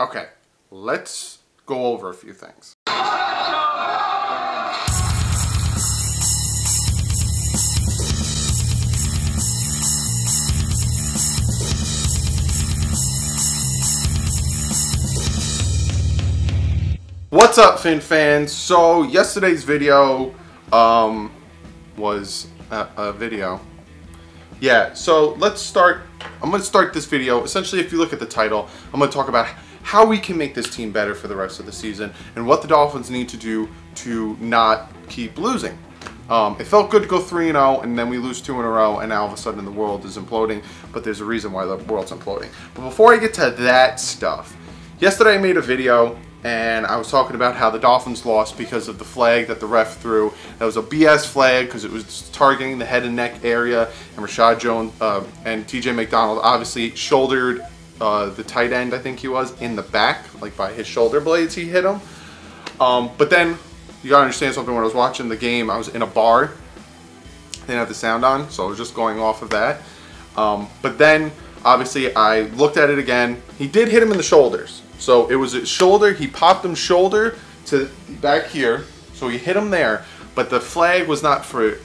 Okay, let's go over a few things. What's up, Fin fans? So yesterday's video was a video. Yeah, so let's start. I'm going to start this video. Essentially, if you look at the title, I'm going to talk about how we can make this team better for the rest of the season and what the Dolphins need to do to not keep losing. It felt good to go 3-0 and then we lose 2 in a row and now all of a sudden the world is imploding, but there's a reason why the world's imploding. But before I get to that stuff, yesterday I made a video and I was talking about how the Dolphins lost because of the flag that the ref threw. That was a BS flag because it was targeting the head and neck area, and Rashad Jones and TJ McDonald obviously shouldered the tight end, I think he was, in the back, like by his shoulder blades he hit him. But then, you gotta understand something, when I was watching the game, I was in a bar. I didn't have the sound on, so I was just going off of that. But then, obviously, I looked at it again. He did hit him in the shoulders. So it was his shoulder, he popped him shoulder to back here, so he hit him there. But the flag was not for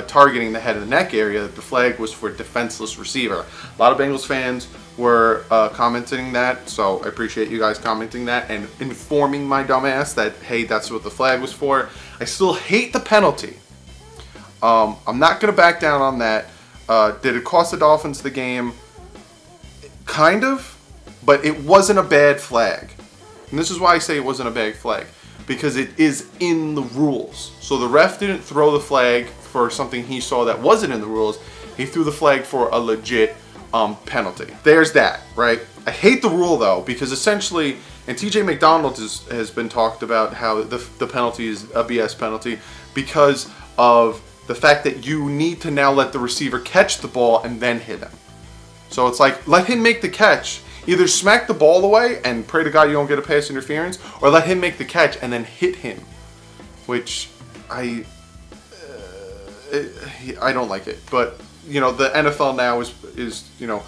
targeting the head and the neck area, the flag was for defenseless receiver. A lot of Bengals fans were commenting that, so I appreciate you guys commenting that and informing my dumbass that, hey, that's what the flag was for. I still hate the penalty. I'm not going to back down on that. Did it cost the Dolphins the game? Kind of. But it wasn't a bad flag. And this is why I say it wasn't a bad flag. Because it is in the rules. So the ref didn't throw the flag for something he saw that wasn't in the rules. He threw the flag for a legit penalty. There's that, right? I hate the rule though, because essentially, and TJ McDonald has been talked about how the penalty is a BS penalty because of the fact that you need to now let the receiver catch the ball and then hit him. So it's like, let him make the catch. Either smack the ball away and pray to God you don't get a pass interference, or let him make the catch and then hit him, which I don't like it. But you know, the NFL now is you know,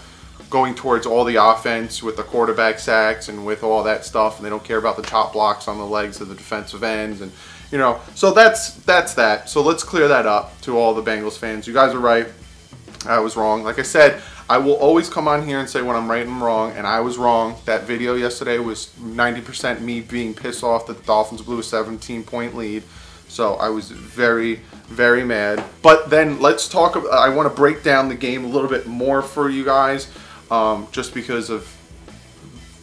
going towards all the offense with the quarterback sacks and with all that stuff, and they don't care about the chop blocks on the legs of the defensive ends, and you know, so that's that. So let's clear that up to all the Bengals fans. You guys are right. I was wrong. Like I said, I will always come on here and say when I'm right and wrong, and I was wrong. That video yesterday was 90% me being pissed off that the Dolphins blew a 17-point lead. So I was very, very mad. But then let's talk, I want to break down the game a little bit more for you guys, just because of,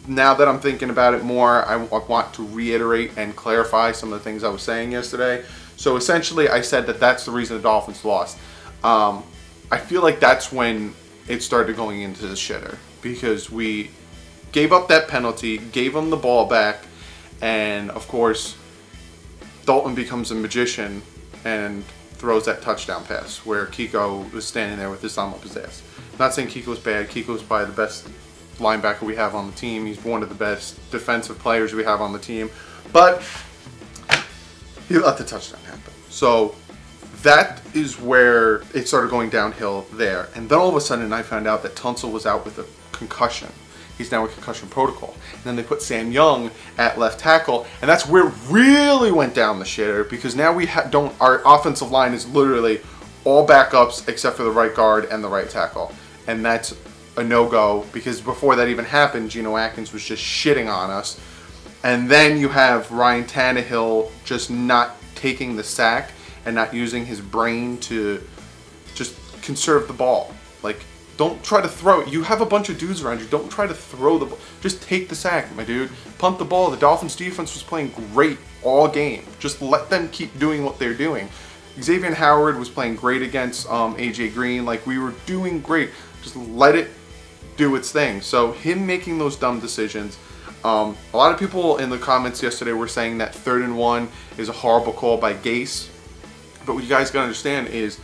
now that I'm thinking about it more, I want to reiterate and clarify some of the things I was saying yesterday. So essentially I said that that's the reason the Dolphins lost. I feel like that's when it started going into the shitter, because we gave up that penalty, gave him the ball back, and of course Dalton becomes a magician and throws that touchdown pass where Kiko was standing there with his thumb up his ass. I'm not saying Kiko's bad. Kiko's probably the best linebacker we have on the team. He's one of the best defensive players we have on the team, but he let the touchdown happen. So that is where it started going downhill there. And then all of a sudden I found out that Tunsil was out with a concussion. He's now in concussion protocol. And then they put Sam Young at left tackle, and that's where it really went down the shitter, because now we our offensive line is literally all backups except for the right guard and the right tackle. And that's a no-go, because before that even happened, Geno Atkins was just shitting on us. And then you have Ryan Tannehill just not taking the sack and not using his brain to just conserve the ball. Like, don't try to throw it. You have a bunch of dudes around you. Don't try to throw the ball. Just take the sack, my dude. Punt the ball. The Dolphins defense was playing great all game. Just let them keep doing what they're doing. Xavier Howard was playing great against AJ Green. Like, we were doing great. Just let it do its thing. So him making those dumb decisions. A lot of people in the comments yesterday were saying that 3rd and 1 is a horrible call by Gase. But what you guys gotta understand is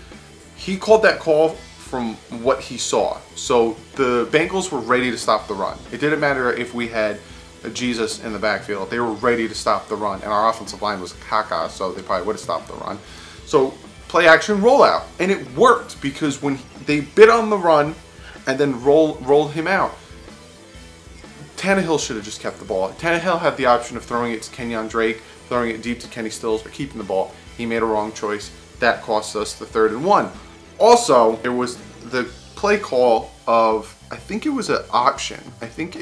he called that call from what he saw. So the Bengals were ready to stop the run. It didn't matter if we had Jesus in the backfield. They were ready to stop the run. And our offensive line was caca, so they probably would have stopped the run. So play action rollout. And it worked, because when they bit on the run and then rolled him out, Tannehill should have just kept the ball. Tannehill had the option of throwing it to Kenyon Drake, throwing it deep to Kenny Stills, or keeping the ball. He made a wrong choice. That cost us the 3rd and 1. Also, there was the play call of, I think it was an option. I think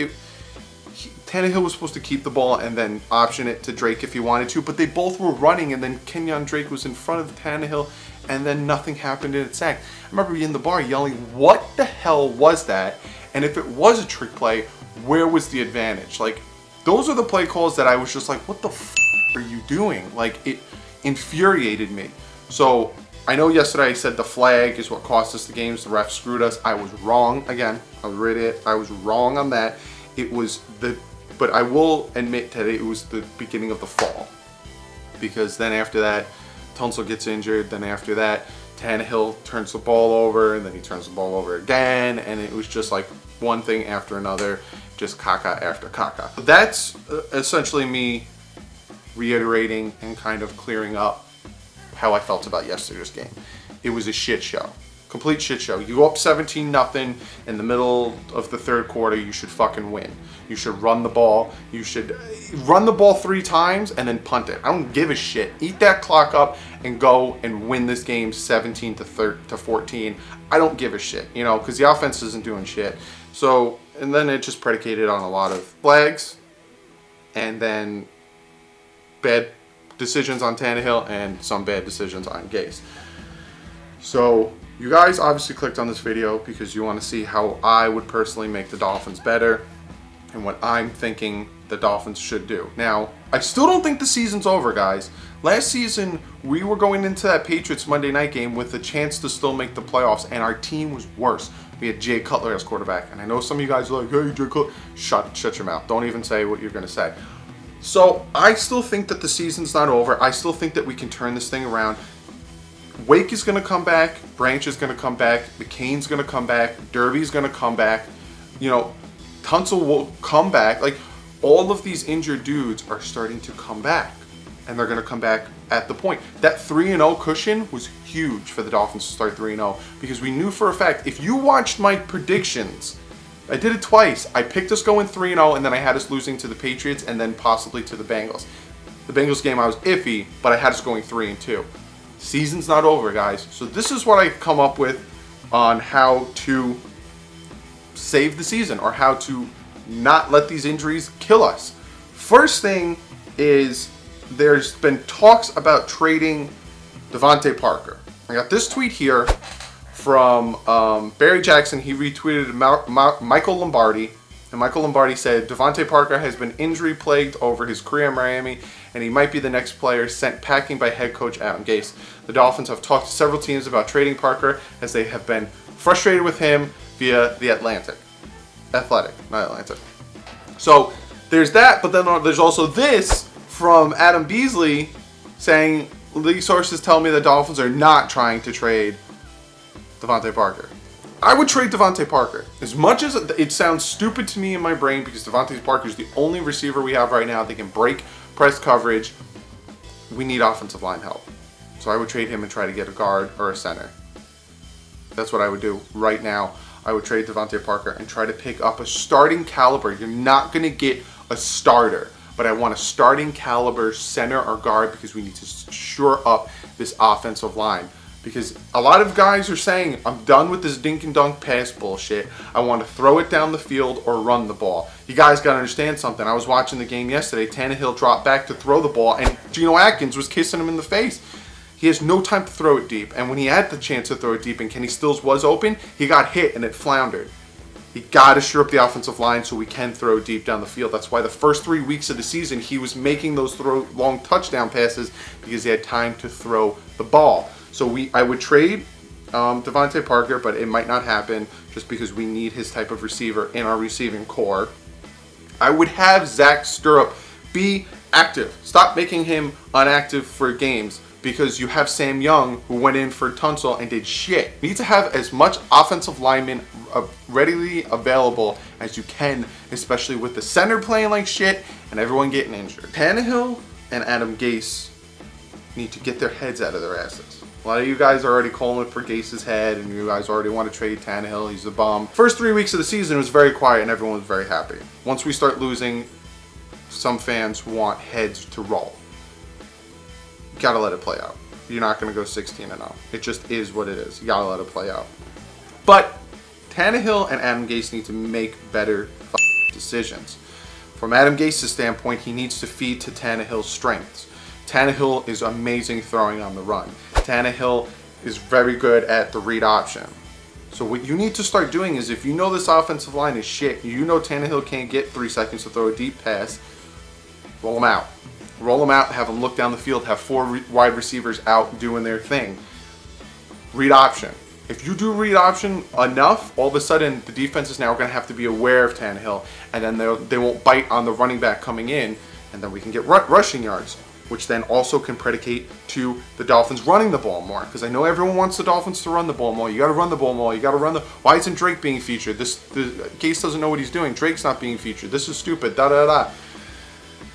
Tannehill was supposed to keep the ball and then option it to Drake if he wanted to, but they both were running, and then Kenyon Drake was in front of Tannehill, and then nothing happened and it sacked. I remember being in the bar yelling, what the hell was that? And if it was a trick play, where was the advantage? Like, those are the play calls that I was just like, what the f are you doing? Like, it infuriated me. So I know yesterday I said the flag is what cost us the games. The ref screwed us. I was wrong. Again, I was wrong on that. It was but I will admit that it was the beginning of the fall, because then after that, Tunsil gets injured. Then after that, Tannehill turns the ball over, and then he turns the ball over again, and it was just like one thing after another, just caca after caca. That's essentially me reiterating and kind of clearing up how I felt about yesterday's game. It was a shit show. Complete shit show. You go up 17-0 in the middle of the 3rd quarter, you should fucking win. You should run the ball. You should run the ball 3 times and then punt it. I don't give a shit. Eat that clock up and go and win this game 17-14. I don't give a shit, you know, because the offense isn't doing shit. So, and then it just predicated on a lot of flags and then bad decisions on Tannehill and some bad decisions on Gase. So you guys obviously clicked on this video because you want to see how I would personally make the Dolphins better and what I'm thinking the Dolphins should do. Now, I still don't think the season's over, guys. Last season, we were going into that Patriots Monday night game with a chance to still make the playoffs, and our team was worse. We had Jay Cutler as quarterback, and I know some of you guys are like, hey, Jay Cutler. Shut your mouth. Don't even say what you're going to say. So I still think that the season's not over. I still think that we can turn this thing around. Wake is going to come back. Branch is going to come back. McCain's going to come back. Derby's going to come back. You know, Tunsil will come back. Like, all of these injured dudes are starting to come back. And they're going to come back at the point. That 3-0 cushion was huge for the Dolphins to start 3-0. Because we knew for a fact, if you watched my predictions, I did it twice. I picked us going 3-0, and then I had us losing to the Patriots and then possibly to the Bengals. The Bengals game I was iffy, but I had us going 3-2. Season's not over, guys. So this is what I've come up with on how to save the season, or how to not let these injuries kill us. First thing is, there's been talks about trading Devante Parker. I got this tweet here from Barry Jackson. He retweeted Michael Lombardi, and Michael Lombardi said, Devante Parker has been injury plagued over his career in Miami, and he might be the next player sent packing by head coach Adam Gase. The Dolphins have talked to several teams about trading Parker, as they have been frustrated with him via the Athletic, not Atlantic. So there's that, but then there's also this from Adam Beasley saying, league sources tell me the Dolphins are not trying to trade Devante Parker. I would trade Devante Parker. As much as it sounds stupid to me in my brain, because Devante Parker is the only receiver we have right now that can break press coverage, we need offensive line help. So I would trade him and try to get a guard or a center. That's what I would do right now. I would trade Devante Parker and try to pick up a starting caliber. You're not going to get a starter, but I want a starting caliber center or guard, because we need to shore up this offensive line. Because a lot of guys are saying, I'm done with this dink and dunk pass bullshit. I want to throw it down the field or run the ball. You guys got to understand something. I was watching the game yesterday. Tannehill dropped back to throw the ball, and Geno Atkins was kissing him in the face. He has no time to throw it deep. And when he had the chance to throw it deep and Kenny Stills was open, he got hit and it floundered. You got to shore up the offensive line so we can throw deep down the field. That's why the first 3 weeks of the season, he was making those long touchdown passes, because he had time to throw the ball. So I would trade Devante Parker, but it might not happen just because we need his type of receiver in our receiving core. I would have Zach Stirrup be active. Stop making him inactive for games, because you have Sam Young, who went in for Tunsil and did shit. You need to have as much offensive linemen readily available as you can, especially with the center playing like shit and everyone getting injured. Tannehill and Adam Gase need to get their heads out of their asses. lot of you guys are already calling for Gase's head, and you guys already want to trade Tannehill. He's a bum. First 3 weeks of the season was very quiet, and everyone was very happy. Once we start losing, some fans want heads to roll. You gotta let it play out. You're not gonna go 16-0. It just is what it is. You gotta let it play out. But Tannehill and Adam Gase need to make better decisions. From Adam Gase's standpoint, he needs to feed to Tannehill's strengths. Tannehill is amazing throwing on the run. Tannehill is very good at the read option. So what you need to start doing is, if you know this offensive line is shit, you know Tannehill can't get 3 seconds to throw a deep pass, roll him out. Roll him out, have him look down the field, have 4 wide receivers out doing their thing. Read option. If you do read option enough, all of a sudden the defense is now going to have to be aware of Tannehill, and then they won't bite on the running back coming in, and then we can get rushing yards, which then also can predicate to the Dolphins running the ball more. Because I know everyone wants the Dolphins to run the ball more. You got to run the ball more. You got to run the. Why isn't Drake being featured? Gase doesn't know what he's doing. Drake's not being featured. This is stupid. Da da da.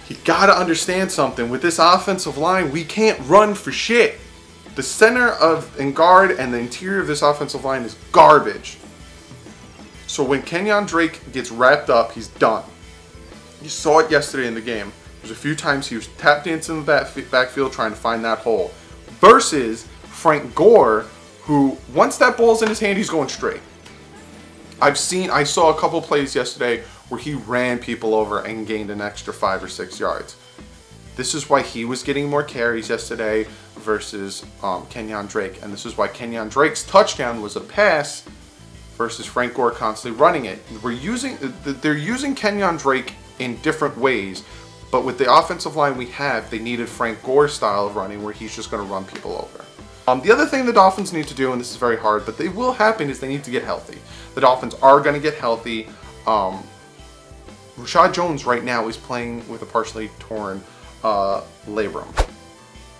You got to understand something. With this offensive line, we can't run for shit. The center and guard and the interior of this offensive line is garbage. So when Kenyon Drake gets wrapped up, he's done. You saw it yesterday in the game. There's a few times he was tap dancing in the backfield trying to find that hole. Versus Frank Gore, who once that ball's in his hand, he's going straight. I saw a couple plays yesterday where he ran people over and gained an extra 5 or 6 yards. This is why he was getting more carries yesterday versus Kenyon Drake. And this is why Kenyon Drake's touchdown was a pass versus Frank Gore constantly running it. They're using Kenyon Drake in different ways, but with the offensive line we have, they needed Frank Gore's style of running where he's just going to run people over. The other thing the Dolphins need to do, and this is very hard, but it will happen, is they need to get healthy. The Dolphins are going to get healthy. Rashad Jones right now is playing with a partially torn labrum.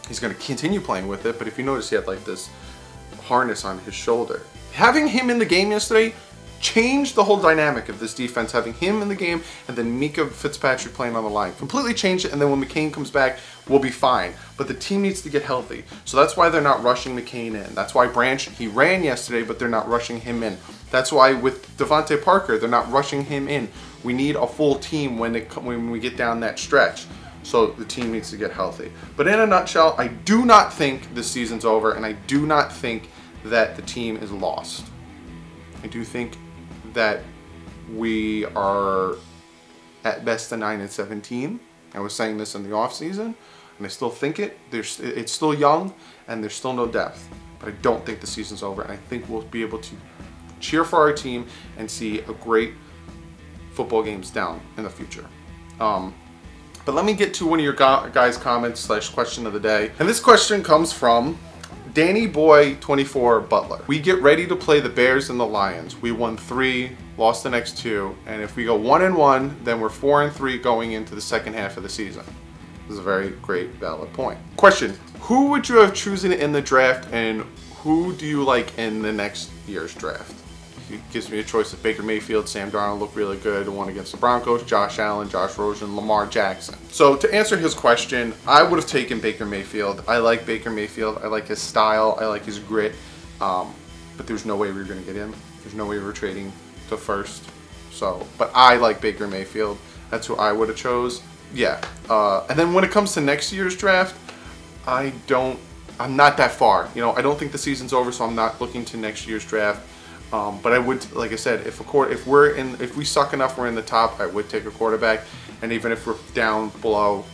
He's going to continue playing with it, but if you notice, he had like this harness on his shoulder. Having him in the game yesterday changed the whole dynamic of this defense. Having him in the game and then Mika Fitzpatrick playing on the line completely changed it, and then when McCain comes back, we'll be fine. But the team needs to get healthy. So that's why they're not rushing McCain in. That's why Branch, he ran yesterday, but they're not rushing him in. That's why with Devante Parker, they're not rushing him in. We need a full team when we get down that stretch. So the team needs to get healthy. But in a nutshell, I do not think this season's over, and I do not think that the team is lost. I do think that we are at best a 9-17. I was saying this in the offseason, and I still think it. It's still young, and there's still no depth. But I don't think the season's over, and I think we'll be able to cheer for our team and see a great football games down in the future. But let me get to one of your guys' comments / question of the day. And this question comes from Danny Boy 24 Butler. We get ready to play the Bears and the Lions. We won 3, lost the next 2, and if we go 1-1, then we're 4-3 going into the second half of the season. This is a very great, valid point. Question: who would you have chosen in the draft, and who do you like in the next year's draft? He gives me a choice of Baker Mayfield, Sam Darnold looked really good, won against the Broncos, Josh Allen, Josh Rosen, Lamar Jackson. So to answer his question, I would have taken Baker Mayfield. I like Baker Mayfield. I like his style. I like his grit. But there's no way we were going to get him. There's no way we were trading to first. So, but I like Baker Mayfield. That's who I would have chose. Yeah. And then when it comes to next year's draft, I'm not that far. You know, I don't think the season's over, so I'm not looking to next year's draft. But I would, like I said, if we suck enough, we're in the top, I would take a quarterback. And even if we're down below,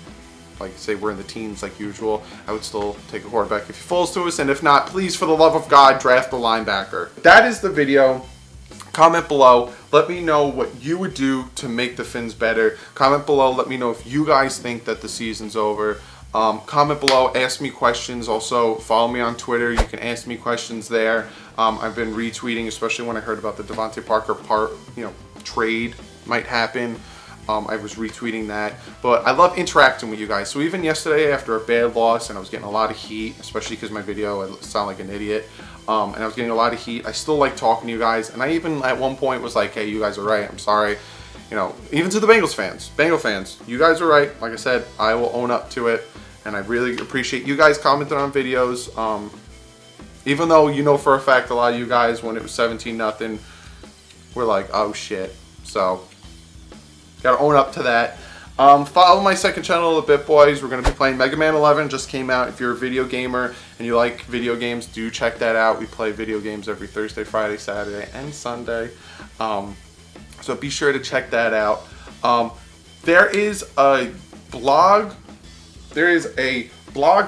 like say we're in the teens like usual, I would still take a quarterback if he falls to us. And if not, please, for the love of God, draft a linebacker. That is the video. Comment below. Let me know what you would do to make the Fins better. Comment below. Let me know if you guys think that the season's over. Comment below, ask me questions. Also, follow me on Twitter. You can ask me questions there. I've been retweeting, especially when I heard about the Devante Parker trade might happen. I was retweeting that. But I love interacting with you guys. So even yesterday, after a bad loss, and I was getting a lot of heat, especially because my video, I sound like an idiot, and I was getting a lot of heat, I still like talking to you guys. And I even at one point was like, hey, you guys are right. I'm sorry. You know, even to the Bengals fans, you guys are right. Like I said, I will own up to it. And I really appreciate you guys commenting on videos. Even though you know for a fact a lot of you guys, when it was 17-0, we're like, oh shit. So, gotta own up to that. Follow my second channel, The Bit Boys. We're going to be playing Mega Man 11. Just came out. If you're a video gamer and you like video games, do check that out. We play video games every Thursday, Friday, Saturday, and Sunday. So be sure to check that out. There is a blog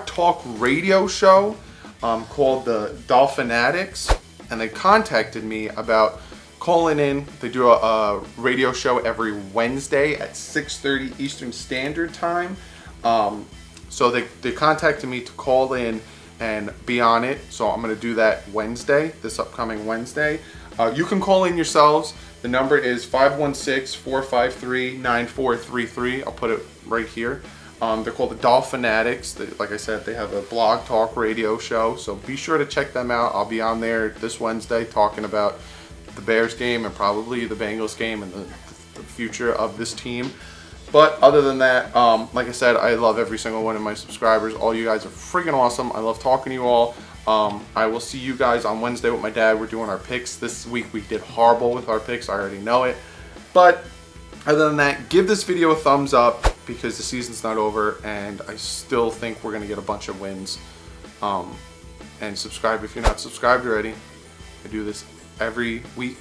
talk radio show called the Dolphinatics, and they contacted me about calling in. They do a radio show every Wednesday at 6:30 Eastern Standard Time. So they contacted me to call in and be on it. So I'm going to do that Wednesday, this upcoming Wednesday. You can call in yourselves. The number is 516-453-9433. I'll put it right here. They're called the Dolphinatics. Like I said, they have a blog talk radio show. So be sure to check them out. I'll be on there this Wednesday talking about the Bears game and probably the Bengals game and the future of this team. But other than that, like I said, I love every single one of my subscribers. All you guys are freaking awesome. I love talking to you all. I will see you guys on Wednesday with my dad. We're doing our picks. This week we did horrible with our picks. I already know it. But other than that, give this video a thumbs up because the season's not over and I still think we're going to get a bunch of wins. And subscribe if you're not subscribed already. I do this every week,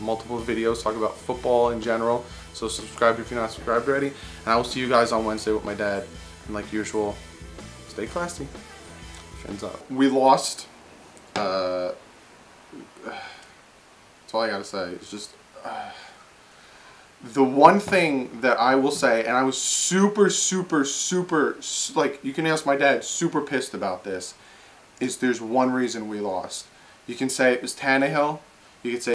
multiple videos, talk about football in general. So subscribe if you're not subscribed already. And I will see you guys on Wednesday with my dad. And like usual, stay classy. Fins up. We lost. That's all I gotta say. It's just the one thing that I will say, and I was super, like, you can ask my dad, super pissed about this, is there's one reason we lost. You can say it was Tannehill. You could say